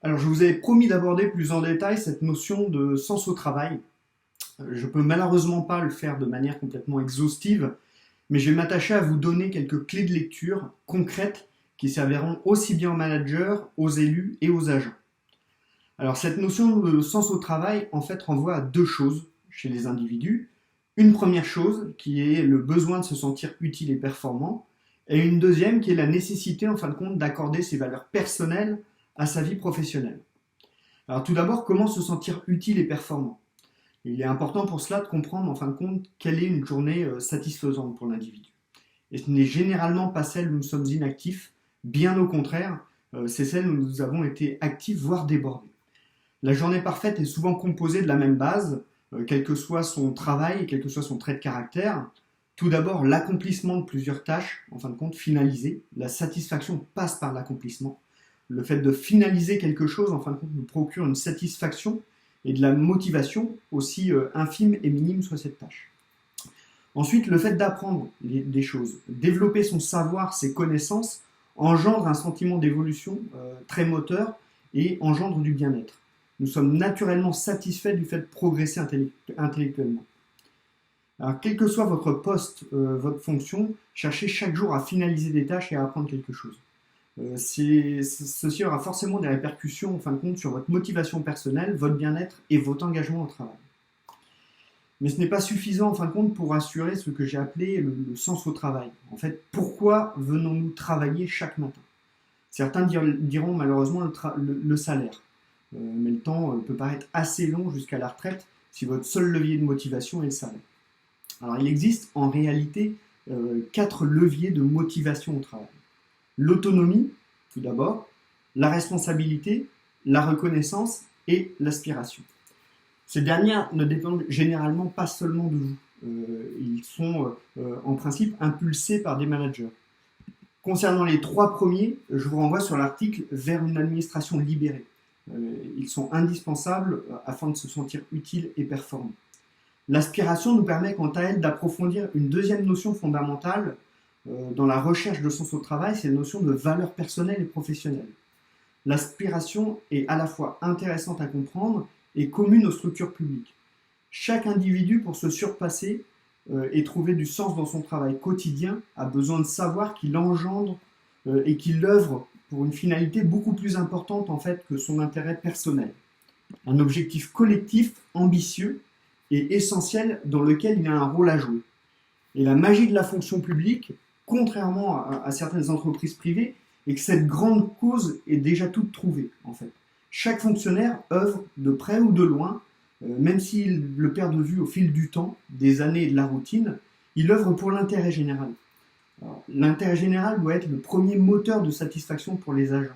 Alors, je vous avais promis d'aborder plus en détail cette notion de sens au travail. Je peux malheureusement pas le faire de manière complètement exhaustive, mais je vais m'attacher à vous donner quelques clés de lecture concrètes qui serviront aussi bien aux managers, aux élus et aux agents. Alors, cette notion de sens au travail, en fait, renvoie à deux choses chez les individus. Une première chose qui est le besoin de se sentir utile et performant, et une deuxième qui est la nécessité, en fin de compte, d'accorder ses valeurs personnelles à sa vie professionnelle. Alors tout d'abord, comment se sentir utile et performant? Il est important pour cela de comprendre en fin de compte quelle est une journée satisfaisante pour l'individu. Et ce n'est généralement pas celle où nous sommes inactifs, bien au contraire, c'est celle où nous avons été actifs, voire débordés. La journée parfaite est souvent composée de la même base, quel que soit son travail, quel que soit son trait de caractère. Tout d'abord, l'accomplissement de plusieurs tâches, en fin de compte, finalisées. La satisfaction passe par l'accomplissement. Le fait de finaliser quelque chose, en fin de compte, nous procure une satisfaction et de la motivation, aussi infime et minime soit cette tâche. Ensuite, le fait d'apprendre des choses, développer son savoir, ses connaissances, engendre un sentiment d'évolution très moteur et engendre du bien-être. Nous sommes naturellement satisfaits du fait de progresser intellectuellement. Alors, quel que soit votre poste, votre fonction, cherchez chaque jour à finaliser des tâches et à apprendre quelque chose. Ceci aura forcément des répercussions en fin de compte sur votre motivation personnelle, votre bien-être et votre engagement au travail. Mais ce n'est pas suffisant en fin de compte pour assurer ce que j'ai appelé le sens au travail. En fait, pourquoi venons-nous travailler chaque matin? Certains diront malheureusement le salaire. Mais le temps peut paraître assez long jusqu'à la retraite si votre seul levier de motivation est le salaire. Alors il existe en réalité 4 leviers de motivation au travail. L'autonomie, tout d'abord, la responsabilité, la reconnaissance et l'aspiration. Ces dernières ne dépendent généralement pas seulement de vous. Ils sont en principe impulsés par des managers. Concernant les 3 premiers, je vous renvoie sur l'article Vers une administration libérée. Ils sont indispensables afin de se sentir utile et performant. L'aspiration nous permet quant à elle d'approfondir une deuxième notion fondamentale dans la recherche de sens au travail, c'est la notion de valeur personnelle et professionnelle. L'aspiration est à la fois intéressante à comprendre et commune aux structures publiques. Chaque individu, pour se surpasser et trouver du sens dans son travail quotidien, a besoin de savoir qu'il engendre et qu'il œuvre pour une finalité beaucoup plus importante en fait que son intérêt personnel. Un objectif collectif, ambitieux et essentiel dans lequel il a un rôle à jouer. Et la magie de la fonction publique, contrairement à certaines entreprises privées, est que cette grande cause est déjà toute trouvée, en fait. Chaque fonctionnaire œuvre de près ou de loin, même s'il le perd de vue au fil du temps, des années et de la routine, il œuvre pour l'intérêt général. L'intérêt général doit être le premier moteur de satisfaction pour les agents.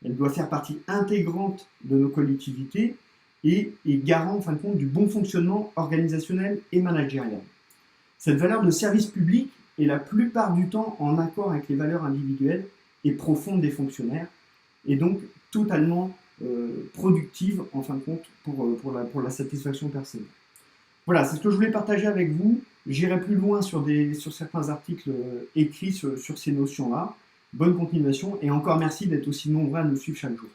Elle doit faire partie intégrante de nos collectivités et est garant, en fin de compte, du bon fonctionnement organisationnel et managérial. Cette valeur de service public est la plupart du temps en accord avec les valeurs individuelles et profondes des fonctionnaires, et donc totalement productive, en fin de compte, pour la satisfaction personnelle. Voilà, c'est ce que je voulais partager avec vous. J'irai plus loin sur certains articles écrits sur ces notions-là. Bonne continuation, et encore merci d'être aussi nombreux à nous suivre chaque jour.